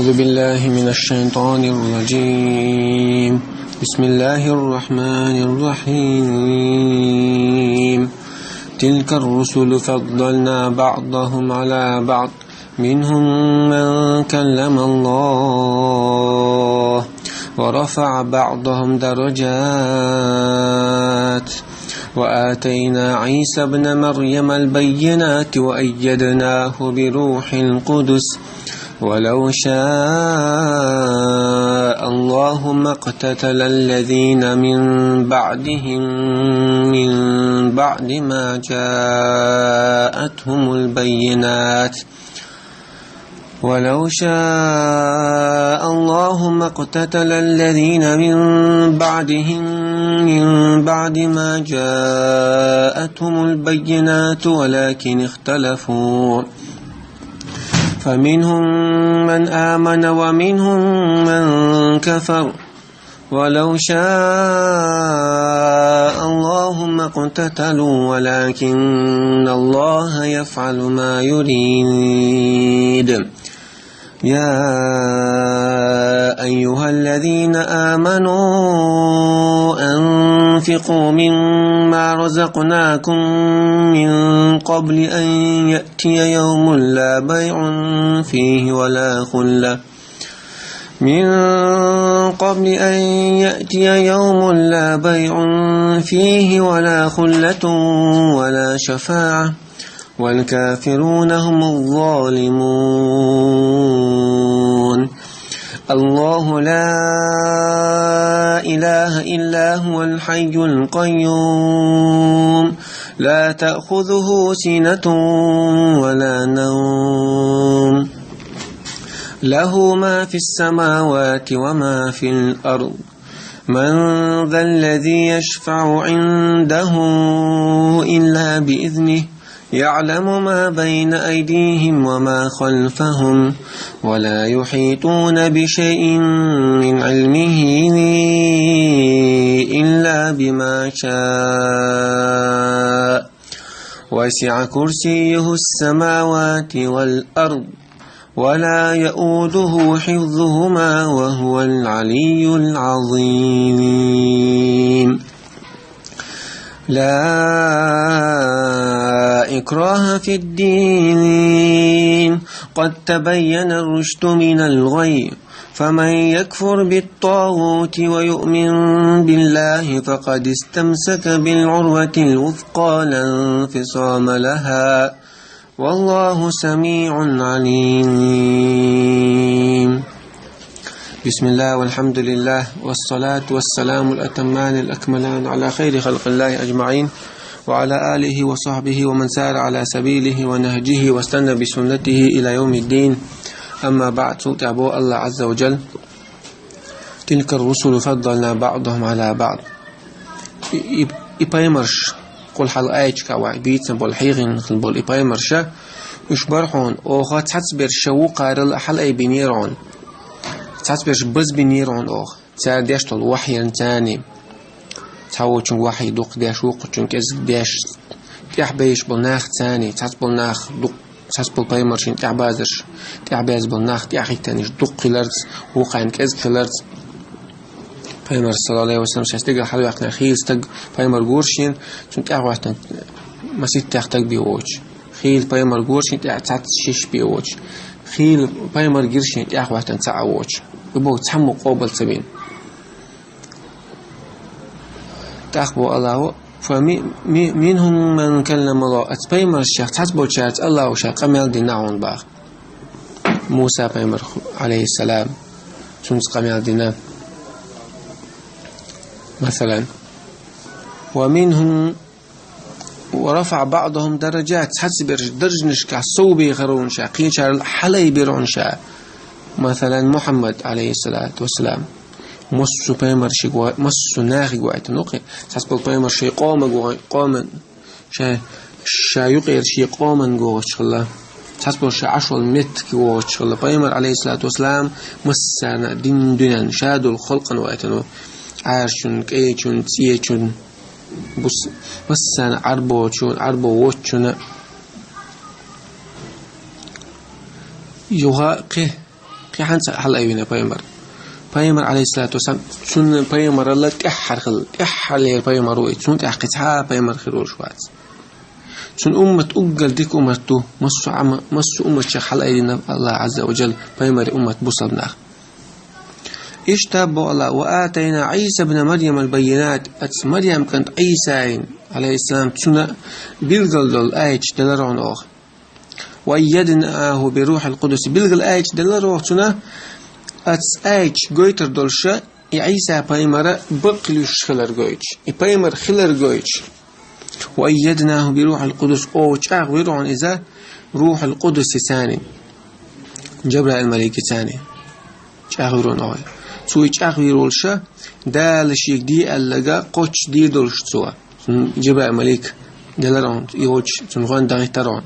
أعوذ بالله من الشيطان الرجيم. بسم الله الرحمن الرحيم. تلك الرسل فضلنا بعضهم على بعض منهم من كلم الله ورفع بعضهم درجات وآتينا عيسى ابن مريم البينات وأيدناه بروح القدس ولو شاء الله ما اقتتل الذين من بعدهم من بعد ما جاءتهم البينات ولو شاء الله ما اقتتل الذين من بعدهم من بعد ما جاءتهم البينات ولكن اختلفوا فمنهم من آمن ومنهم من كفر ولو شاء الله ما اقتتلوا ولكن الله يفعل ما يريد. يا أيها الذين آمنوا أنفقوا مما رزقناكم من قبل أن يأتي يوم لا بيع فيه ولا خلة من قبل أن يأتي يوم لا بيع فيه ولا خلة ولا شفاعة والكافرون هم الظالمون. الله لا إله إلا هو الحي القيوم لا تأخذه سنة ولا نوم له ما في السماوات وما في الأرض من ذا الذي يشفع عنده إلا بإذنه يعلم ما بين أيديهم وما خلفهم ولا يحيطون بشيء من علمه إلا بما شاء وسع كرسيه السماوات والأرض ولا يؤوده حفظهما وهو العلي العظيم. لا إكراه في الدين قد تبين الرشد من الغي فمن يكفر بالطاغوت ويؤمن بالله فقد استمسك بالعروة الوثقى لا انفصام لها والله سميع عليم. بسم الله والحمد لله والصلاة والسلام الأتمان الأكملان على خير خلق الله أجمعين وعلى آله وصحبه ومن سار على سبيله ونهجه واستنى بسنته إلى يوم الدين. أما بعد سنتابو الله عز وجل. تلك الرسل فضلنا بعضهم على بعض. إبايمرش قل حل آيتك وعبيت بالحيغن بول إبايمرشا يشبرحون أوخا تحسبر شو قارل حل أي بنيرون تحسبر بز بنيرون أوخ تار ديشتل وحي تاني تحاول تشون وحي دوق ديش وق تشون كز ديش تحبيش بالناخ تاني تحسب بالناخ دوق تحسب بالبايمرشين تحبازش تحباز بالناخ تحي تانيش دوق خلرز وقعن كز خلرز بايمر صلى الله عليه وسلم شاستيق حلو يقنا خيل ستق بايمر غورشين تشون تحوحتن مسيت تحتاج بيوش خيل بايمر غورشين تحت شيش بيوش خيل بايمر غيرشين تحوحتن تعوش يبو تحمو قوبل سبين تأخبو الله فمنهم من كلم الله أتبايمر الشيخ تحسبو شارت الله وشاق قميل ديناون باغ موسى بايمر عليه السلام شنس قميل دينا مثلا ومنهم ورفع بعضهم درجات حسب درجنش كصوبي غرون شا قيشار حلي بيرون شا مثلا محمد عليه الصلاة والسلام مصو بايمر شي مصو ناخي قوات نوقي حسب بايمر شي قوما شا يقير شي قوما قوات شغلا حسب شي 10 متر قوات شغلا بايمر عليه الصلاة والسلام مسانا دين شادو الخلق واتنو عارشون كيشون تيشون بس أنا عربو وشنا يوها حنس حل أيونا بايمر عليه الصلاة والسلام سن بايمر الله تحل بايمر ويت سن تحقتها بايمر خيرول شوات سن أمة أجل ديك أمته مس أمة شيخ حل أينا الله عز وجل بايمر أمة بوصلنا اشتبوا الله وآتينا عيسى ابن مريم البينات مريم كانت عيسى عليه السلام سنة بلغل الآية دلرون أخ وأيدناه بروح القدس بلغ الآية دلرون سنة آية جويتر دولشة عيسى بايمر بقلش خلر جويتش بايمر خلر جويتش وأيدناه بروح القدس أو تشاغ ويرون إذا روح القدس ثاني جبرائيل الملائكة ثاني تشاغ ويرون أوي سوي تشاغ ويرولشة دال شيك دي اللقا قوش دي دولش سوا جبرائيل الملائكة دلرون يوج سنغان دغيترون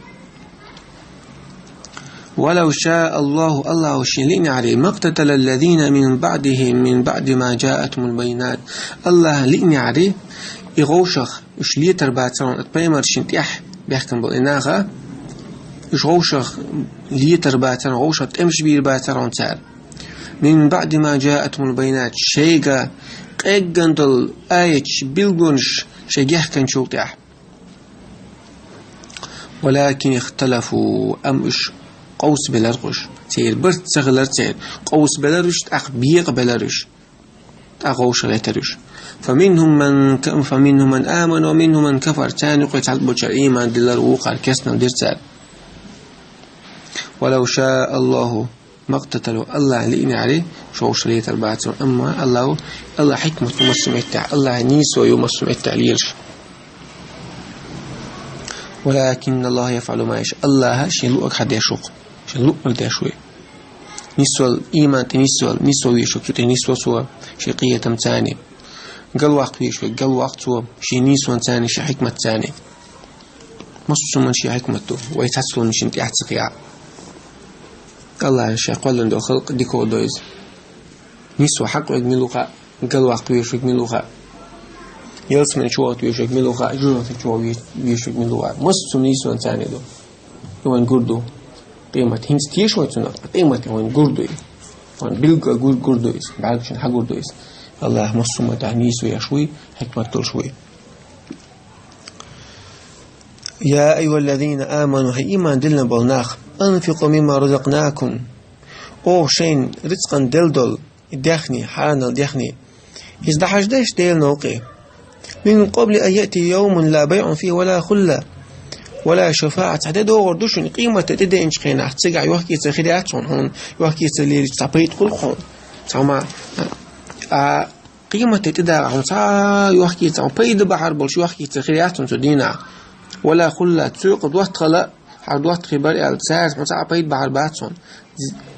ولو شاء الله شيء عليه ما اقتتل الذين من بعد ما جاءتهم البينات الله لئن عليه يغوشخ إيش ليتر باترون أتبايمر شنتيح بيحكم بالإناغة إيش غوشخ ليتر باترون غوشخ تمش بير باترون تار من بعد ما جاءتهم البينات شيء قيقندل آيش بيلغونش شيء يحكم شوتيح ولكن اختلفوا أمش قوس بلارغش سير برت سغلر سير قوس بلارش أخبيق بلارش أغوش غيترش فمنهم من آمن ومنهم من كفر تاني قيت على البشر إيمان دلار وقع كسنا ودرسال ولو شاء الله ما اقتتلوا الله لئن عليه شو شريت البعث أما الله حكمة ومسلم التع الله نيسو يمسلم التعليلش ولكن الله يفعل ما يشاء الله شيء حد يشوق شيء ده شوي نسوى إيمان نسوى يشوق نسوى سوى شقية تمتاني قل وقت يشوي قل وقت سوى شيء نسوى تاني شيء حكمة تاني مصر من شيء حكمته ويتحصل من شيء تحتسقيا الله شيء قال له خلق ديكو دويز نسوى حق يجملوها قل وقت يشوي يجملوها يلس من شوات يشوي يجملوها جرة شوات يشوي يجملوها مصر من نسوى تاني دو يوان قردو قيمة هنس تيشوي تنا قيمة يوان قردو يوان بلغ قردو يس بعد شن حق قردو يس الله مصر ما تعنيس ويشوي حكمة تل شوي يا أيها الذين آمنوا هي إيمان دلنا بالناخ أنفقوا مما رزقناكم أو شين رزقا دلدل دخني حانا دخني إذا حجدش ديل نوقي من قبل أن يأتي يوم لا بيع فيه ولا خلة ولا شفاعة تعدد وردوش قيمة تدي إنش خينا تسجع يوحكي تخيراتهم هون يوحكي تلي تعبيت كل خون سما قيمة تدي عن سا يوحكي تعبيت بحر بلش يوحكي تخيراتهم تدينا ولا خلة تسوق دوت خلا حدوت خبر الساس مسا بيد بحر باتهم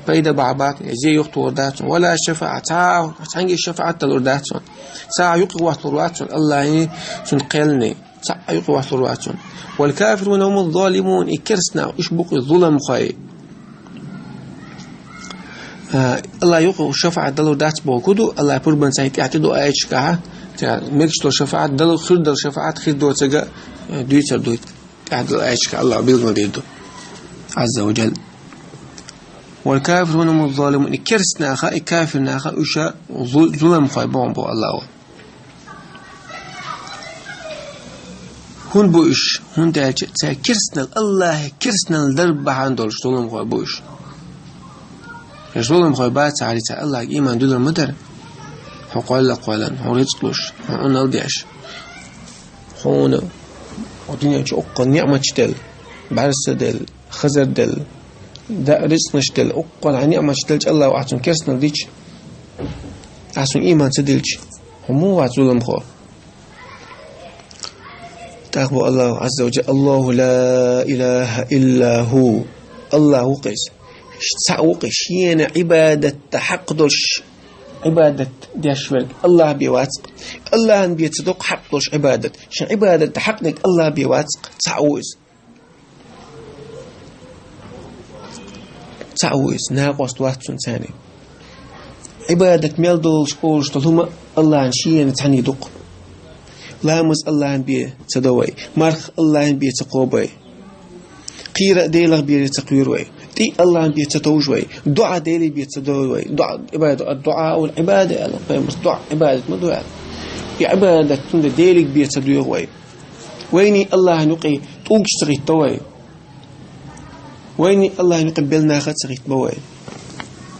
بيد بحر بات زي يوقت ورداتهم ولا شفاعة سا تنجي الشفاعة تلورداتهم سا يوقت ورداتهم الله سنقلني سا يوقت ورداتهم والكافرون هم الظالمون إكرسنا إشبق الظلم خاي الله يقول الشفاعة دلو دات بوكودو الله يبربن سايت يعتدو آيش كها ميكشتو الشفاعة دلو خير دل شفاعة خير دو تجا دويتر دويت يعتدو آيش كها الله بيلغن ديدو عز وجل والكافرون هم الظالمون إكرسنا خا إكافرنا خا إشا ظلم خاي بومبو الله هون بوش هون دالج كرسنا الله كرسنا الدرب عندولش ظلم خاي بوش ظلم خاي بات على الله إيمان دول المدر حقول لقولا هوريتلوش هون الديش هون ودنيا أقل نعمة دل برس دل خزر دل دا رزق دل أقل عن نعمة دل الله وعطون كرسنا ديش عطون إيمان سدلش هم وعط ظلم خاي تقبل الله عز وجل الله لا إله إلا هو الله قيس سعوقش ين عبادة تحقدش عبادة ديشوال الله بيواتق الله بيتصدق حقدش عبادة شن عبادة تحقنك الله بيواتق تعوز ناقص واتسون ثاني عبادة ميلدولش قولش تلهما الله نشين تعني دق لامس الله بيه تدوي مرخ الله بيه تقوبي قيرة ديلغ بيه تقويروي تي الله بيتتوجوي دعاء ديلي بيتتوجوي دعاء عبادة الدعاء والعبادة دعاء عبادة ما دعاء عبادة تند ديلي بيتتوجوي ويني الله نقي توج سريت توي ويني الله نقبلنا خد سريت بوي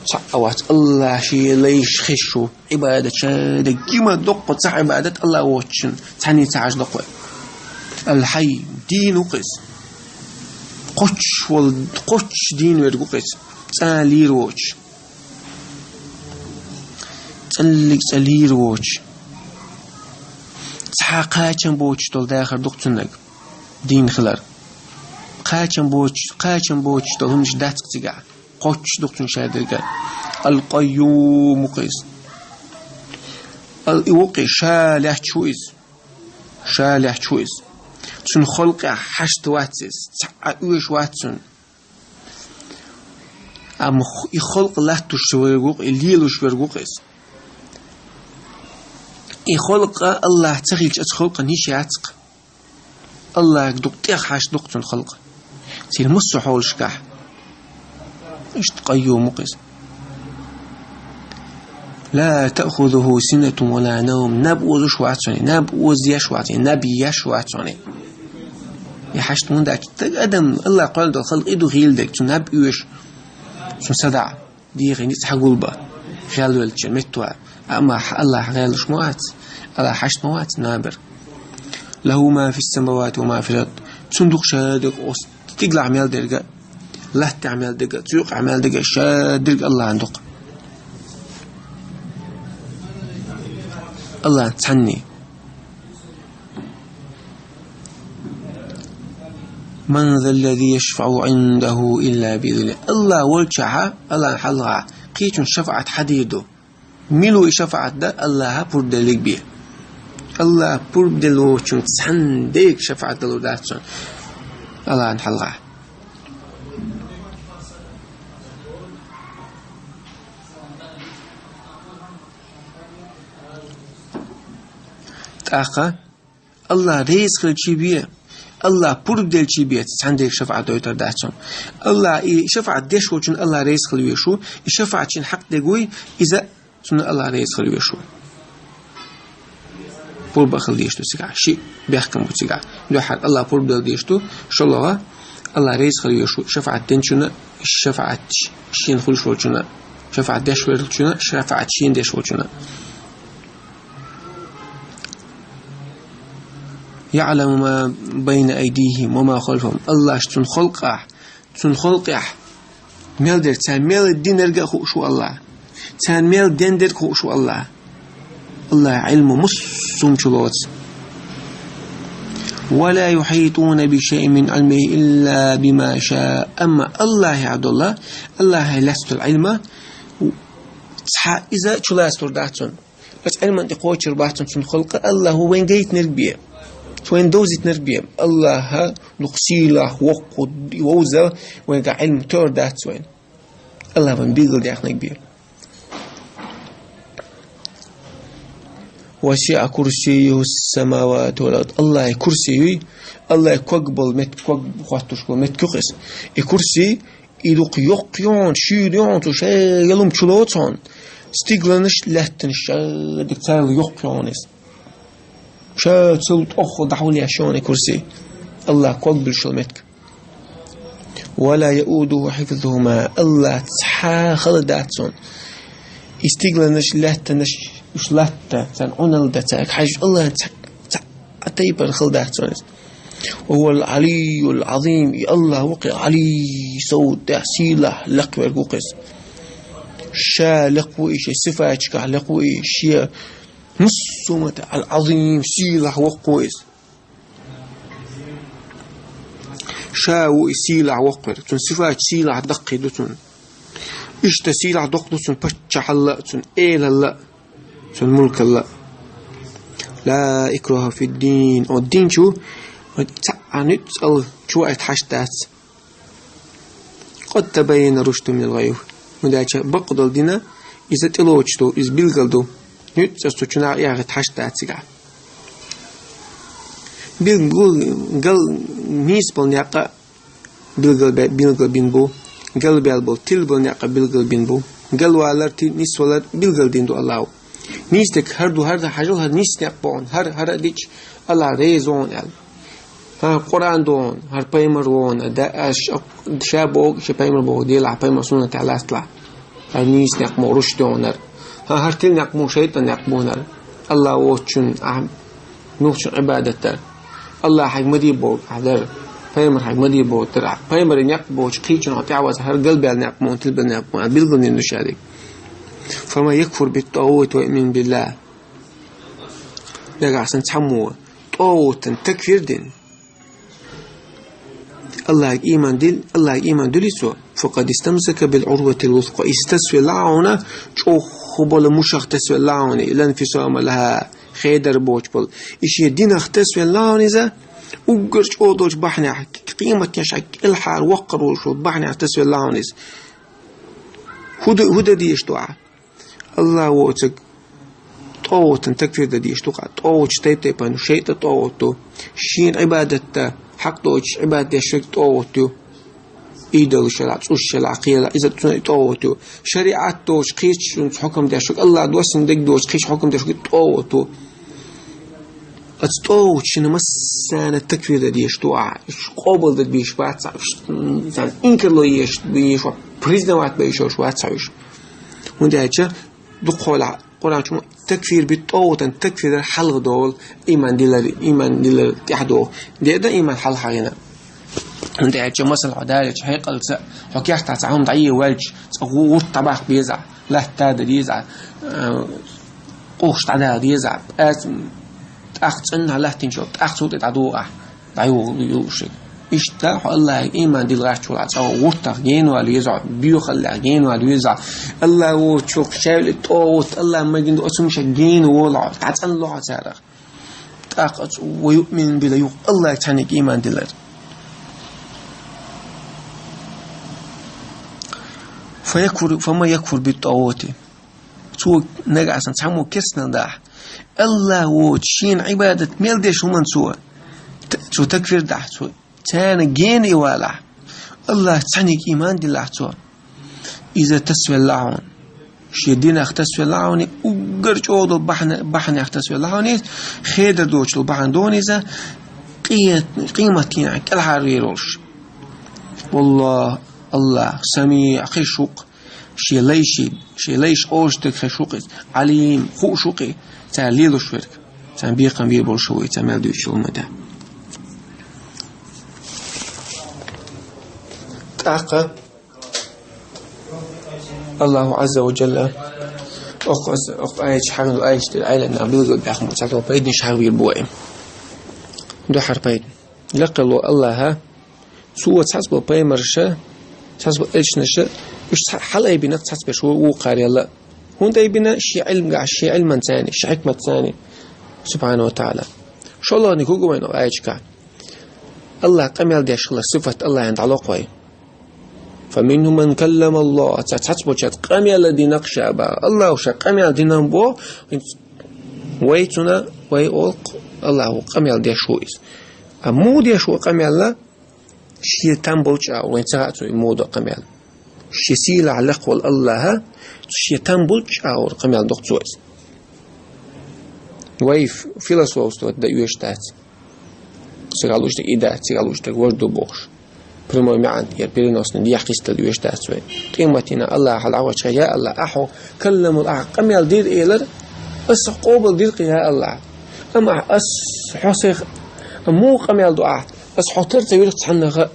صعوات الله شيء ليش خشوا عبادة شاد كيما دق صح عبادة الله واتشن تعني تعج دقوي الحي دين قس قش دين ورقس تالير واتش تالير واتش قاچن بوچ تول داخل دقتنك دين خلر قاچن بوچ تول همش داتك تيغا قوش دقتن شادرغا القيوم قيس الوقي شالح تشويز تن خلق حشت واتس تعويش واتسن ام يخلق لا تشويغوق الليلوش ورغوقس يخلق الله تغيج أتخلق نيشياتك الله دقتيخ حاش دقتن خلق سير مصر حول شكاح اشت قيوم مقس لا تأخذه سنة ولا نوم نبوز شواتوني نبوز يشواتوني نبي يشواتوني يحشت من داك تقدم الله قال دو خلق إدو غيل داك تنبيوش تنصدع دي غيني تحقول با خيال والجن متوا أما الله غير شموات الله حشت موات نابر له ما في السماوات وما في الأرض صندوق شادق تقلع عمال درجة لا تعمل درجة تسوق عمال درجة شادق الله عندك الله تعني من ذا الذي يشفع عنده إلا بإذنه الله والشعة الله حلها قيت شفعت حديده ملو شفعت ده الله بردلك بيه الله بردلو چون سندك شفعت دلو داتون الله نحلها تاقا الله رزق الشبيه الله بردل شبيه سندك شفعت دوتر داتون الله شفعت ديش وچون الله رزق الويشو شفعت چن حق دقوي إذا سنة الله رزق الويشو بول بخل ديشتو سيقع شيء بيحكم بتسيقع دو حق الله بول بدل ديشتو شو الله رزق الويشو شفعت دينشونا شفعت شين خلش وچونا شفعت ديش وچونا شفعت شين ديش وچونا يعلم ما بين أيديهم وما خلفهم الله شتون خلقه ميل در تعمل الدين رجع شو الله تعمل دين در شو الله علم مصوم شلوت ولا يحيطون بشيء من علمه إلا بما شاء أما الله عبد الله لست العلم إذا شلاس ترداتون بس علم أنت قوتشر باتون خلق الله هو وين جيت نربيه وين دوزت نربيه الله نقصيله وقود يوزر وين علم تردات وين الله من بيقول داخل كبير وسع كرسيه السماوات والأرض الله كرسيه الله كقبل مت كقس الكرسي يدق يقيون شيرون تشي يلوم شلوتون استيغلنش لهتنش دكتور يقيونس شاتل أخو دحولي عشان كرسي الله كقبل شلمتك ولا يؤوده حفظهما الله تحا خلداتون استيغلنش لهتنش مش لهتا تن عنل دتاك حاج الله تيبر خلداتون وهو العلي العظيم الله وقع علي صوت تحسيله لقوي القوقس شا لقوي شي صفاتك لقوي شي نصمت العظيم سيله وقويس شاو سيله وقر تن صفات سيله دقي دتن ايش تسيله دقدتن بتش حلتن ايل الله تن ملك الله لا إكراه في الدين أو الدين شو تعنت أو شو أتحشتات قد تبين رشد من الغيو مداجة بقض الدين إذا تلوجتو إذا بلغلدو نتسستو شنا ياغت حشتات سيقع بلغل نيس بالنياقة بلغل بينبو قلبي البول تلبل ناقة بالقلبين بو قلوالر نسولر بالقلبين دو الله نيستك هر حاجة هر نيست نقبون هر ديش الله ريزون ها قرآن دون هر بيمر دون دا شابو شبيمر بو ديلا بيمر سنة تعالى استلا هر نيست نقمو رش دونر هر تل نقمو شيطان نقمونر الله وچن نوچن عبادتر الله حق مدي بو حضر بيمر حق مدي بو ترع بيمر نقبو قيچن عطيعوز هر قلبي نقمو تلبل نقمو بالقلب نشارك فما يكفر بالطاغوت ويؤمن بالله لقى عشان تحموه طاغوت تكفير دين الله إيمان دل يسوع فقد استمسك بالعروة الوثقى استسوى لعونة خبل مشخ تسوى لعونة الانفصام لها خيدر بوجبل إشي دين اختسوى لعونة إذا وقرش أودوش بحنا قيمة يشعك الحار وقر وشو بحنا تسوى لعونة هدى ديش دعا الله ووتك طاوت تكفير ديش دعا طاوت تيب أنو شيء طاوتو شين عبادته حق دوش عبادة شرك طاوتو إيدل شرع تسوش شرع قيلة إذا طاوتو شريعة دوش قيش حكم داشك الله دوسن دك دوش قيش حكم داشك طاوتو أتطاوت شنو مسانة تكفير ديش دعا قابل دبيش واتسع إنكر لو يش بيش بريزنا وات بيش واتسعش وده هذا دخول قرآن شو تكفير بالطاوت تكفير الحلق دول إيمان دلر تحدو ده إيمان حل حقنا وده هذا مثل عدالة حقيقة حكي أحد تعهم ضعيه والج غوط طباخ بيزع لا تاد يزع قوش تعداد يزع أخت إنها لا تنشط أخت صوت تعدو ضعيو يوشك إشتاح الله إيمان دل غاش ولا أو وطة جينوا ليزع بيوخ الله جينوا ليزع الله وشوك شايل طوت الله ما جند أسمش جين ولا تعت الله تعالى تأخذ ويؤمن بالله الله تانيك إيمان دلر فما يكفر بالطاوت سو نجع سن سامو كسنا ده الله وشين عبادة ميلدش هم سو تكفير ده سو تان جيني ولا الله تانيك إيمان دلله سو إذا تسوى اللعون شدين اختسوى اللعوني وقرج أوضو بحن اختسوى اللعوني خيدر دوش البحن دونيزا قيمتين كل حريروش والله الله سميع خشوق شي ليش أوجتك خشوق عليم خشوقي تعليل الشرك تنبيقا بيبول شوي تعمل دوش المدى تأقى الله عز وجل أيش حرن الأيش العيلة نابلغ بأخ متعطى وبيدني شحر بالبوائم دو حربين لقلوا الله سوى تحسب بيمرشة تحسب إيش نشة إيش حل أي بنا تحسب شو وقاري الله هون ده بنا شيء علم قاع شيء علم ثاني شيء حكمة ثاني سبحانه وتعالى شو الله نكوجو وين أيش كان الله قام يلدي شغله صفة الله عند علاقة فمنهم من كلم الله تحسب شات قام يلدي نقشة با الله وش قام يلدي نبو ويتنا ويألق الله قام يلدي شويس أمود يشو قام يلا شيء تنبوش أو وين ساعته يمود قام يلا شيء سيل علق والله شيء تنبوش أو قام يلا دكتور سويس ويف فيلسوف ده يشتات سيقالوش ده إيدا سيقالوش ده ورد بوش برمو معن يربينوس ندي يحكيست ده يشتات سوي قيمتنا الله على عوج يا الله أحو كلموا الأح قام يلا دير إيلر بس قابل دير يا الله أما أس حسيخ مو قام يلا دعاء بس حطر تبيرك تحنغ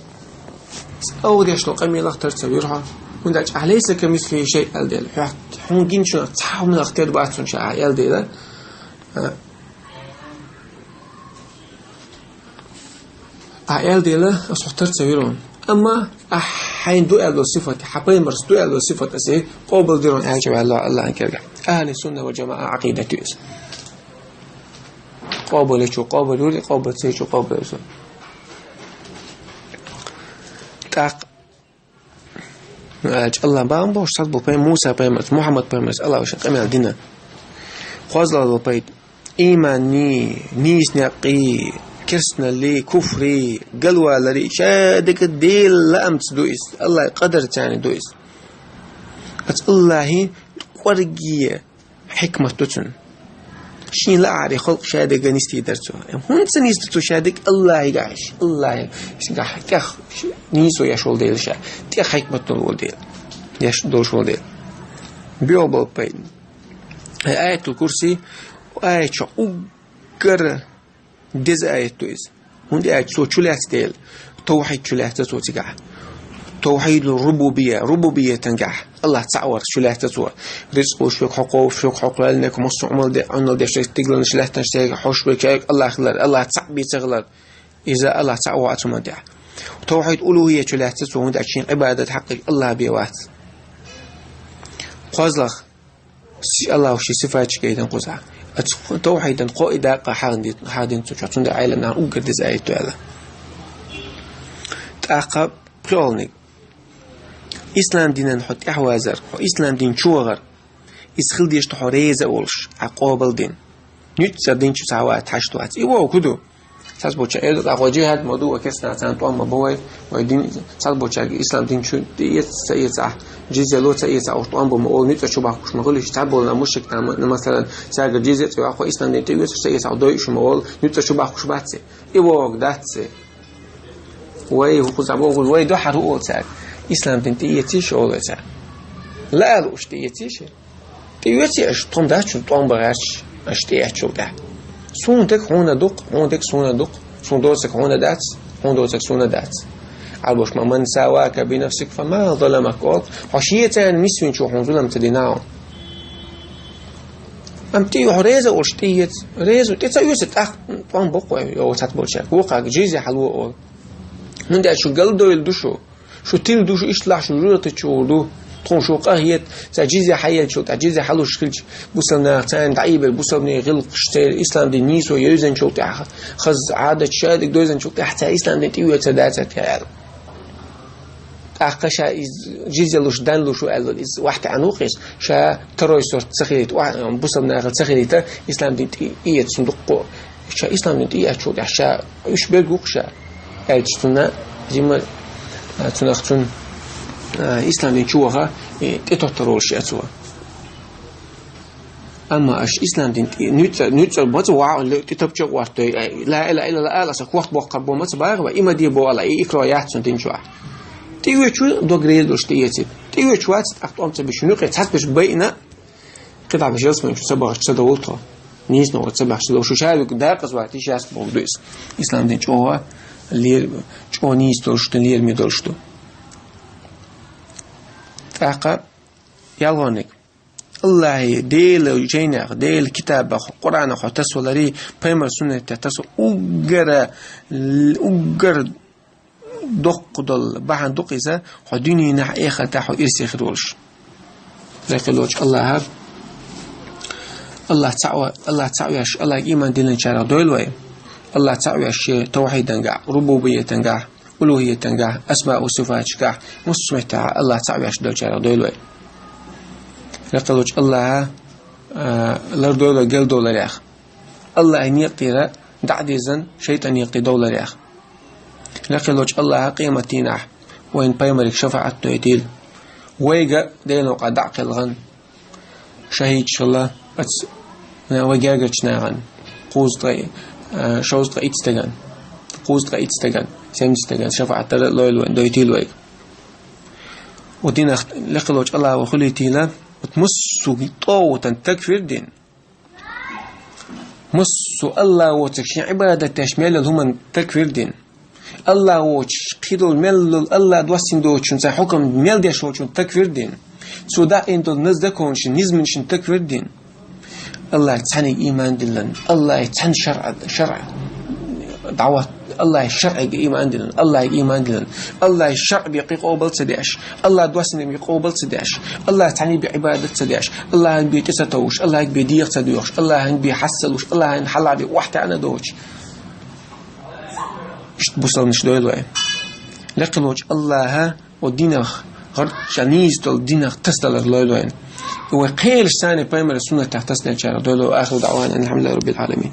أول يشلو قام يلا اختر تبيرها وندج عليس كمثله شيء الدل حون جين شو تحاول من اختيار بعثون شيء الدل الدل أصحتر تبيرون أما حين دو ألو صفة حبين مرس دو ألو صفة أسي قابل ديرون أعجب الله أنكرجع أهل السنة والجماعة عقيدة تيس قابل يشو قابل يولي قابل سيشو قابل يشو تاق الله بام باش صدبو بين موسى بين محمد بين الله وش قمل دينا خاز الله بيت إيماني نيس نقي كسنا لي كفري قلوا لري شادك الديل لأمت دويس الله قدر تاني دويس الله ورقية حكمة تتن شين لا أعرف خلق شادك نستي درتو هون سنستو شادك الله يقعش الله يقعش كخ نيسو يشول ديل شا تي حكمة تنول ديل يش دوشول ديل بيوبل بين آية الكرسي وآية شو أقر دز آية تويز هندي آية شو شلات ديل توحيد شلات تسو تقع توحيد الربوبية تنجح الله تعور شلات تسو رزق وشوك حقوق شوك حقوق لأنك مستعمل دي عنال دي شلات تقلن شلات تنشتاق حوش بكاك الله خلال الله تعبي تغلل إذا الله تعوى أتما دي توحيد ألوهية شلات تسو هندي أكشين عبادة حقك الله بيوات قازلخ الله وشي صفات كيدن قزع توحيدا قائدا حادين تشاتون دا عيلنا اوغر دز ايتو هذا تعقب برولني اسلام دين نحط احوازر اسلام دين شوغر اسخل ديش تحوريز اولش عقابل دين نيت دين شو ساوات حشتوات ايوه كدو ساس بوچا ايدو اقواجي هاد موضوع كسنا تان تو ام بوي ودين ساس بوچا اسلام دين شو ديت سيصح جزء لو سيصح او تو ام بو مول نيت شو باخ مش مغلش تعبول مشك مثلا ساغ جزء تو اخو اسلام دين تو سيصح دو شو مول نيت شو باخ شو باتسي ايوه داتسي وي هو زعبو وي دو حرو ساغ اسلام دين تيتي شو ولا ساغ لا لو اشتيتي تيوتي اش توم داتش توم باغاش اشتيت شو ده سوندك هنا دق هوندك سونا دق سوندوسك هنا دات هوندوسك سونا دات عالبوش ما من سواك بنفسك فما ظلمك قول حشية نسوين شو حنظلم تديناهم أمتي ريزة ورشتيت ريزة تتسويست طوان بقوة يو تتبولشاك وقعك جيزي حلوة قول نندي شو قلدو يلدوشو شو تلدوشو إشلاح شو جورت شو تون شو قهيت تعجيزي حياة شو تعجيزي حلو شكلش بوصلنا تان دعيبة بوصلني غلق شتير إسلام دي نيسو يوزن شو تاع خز عادة شادك دوزن شو حتى إسلام دي تيوه تداتك كعال أقشا جيزي لوش دان لوش وقال إز واحد عنوقيس شا تروي صورت سخيلت بوصلنا غل سخيلتا إسلام دي إيه صندوق شا إسلام دي إيه شو شا إيش بيرجوك شا أجتنا زي تناختون إسلام دين شوها تتطرولش أتوا أما أش إسلام دين نيت بس واع تتبجع وقت لا إلا لا سكوت بوقت بومت باغ إما دي بو على إقرايات سنتين شو تيجي شو دوغريد وش تيجي شو أختم تبشنو قطعت بش بينا قطع بجلس من شو سبعة تدولتها نيز نوع سبعة لو شو شايف داقص وقتي شاس بودوس إسلام دين شوها اللي شو نيز دولش تلير ميدولشتو تعقب يالغونك الله ديل جيناق ديل كتاب قرآن خو تسولري بيمر سنة تسو أجر دق دل بعد دقيزة حديني نحقيقة تحو إرسي خدولش لكن الله تعويش الله إيمان دلن شارع دولوي الله تعويش توحيدا قاع ربوبية قاع ألوهية تنجح أسماء وصفات شكاح مستمتع الله تعالى دول شارع دولوي لقلوش الله لردولو قل دولار ياخ الله أن يقتر دعديزن شيطان يقتر دولار ياخ لقلوش الله قيمتين وين بيمرك شفاعة تويتيل ويجا دينو قد عقل غن شهيد شالله ويجاجش ناغن قوزطي شوزطي إتستغن قوزطي إتستغن سيمستغن شفاعة لويل دويتيل ويج ودين لقلوش الله وخليتيلا وتمسو طوة تكفير دين مسو الله وتكشي عبادة تشميل هم تكفير دين الله وتشقيدو الميل الله دوسين دوشن زي حكم ميل ديشوشن تكفير دين سو دا اندو نزدكونشن نزمنشن تكفير دين الله يتعني إيمان دلن الله يتعني شرع دعوة الله الشرع إيمان دلن الله إيمان دلن الله الشرع بيقوبل تداش الله دوسن بيقوبل تداش الله تعني بعبادة تداش الله بيتستوش الله بيديق تدوش الله بيحسلوش الله نحل بواحدة أنا دوش بوصل مش دويلوه لقلوش الله ودينه غير شنيز دل دينه تستلر لويلوين وقيل ثاني بيمر السنة تحتسنا إن شاء الله دويلو آخر دعوانا الحمد لله رب العالمين.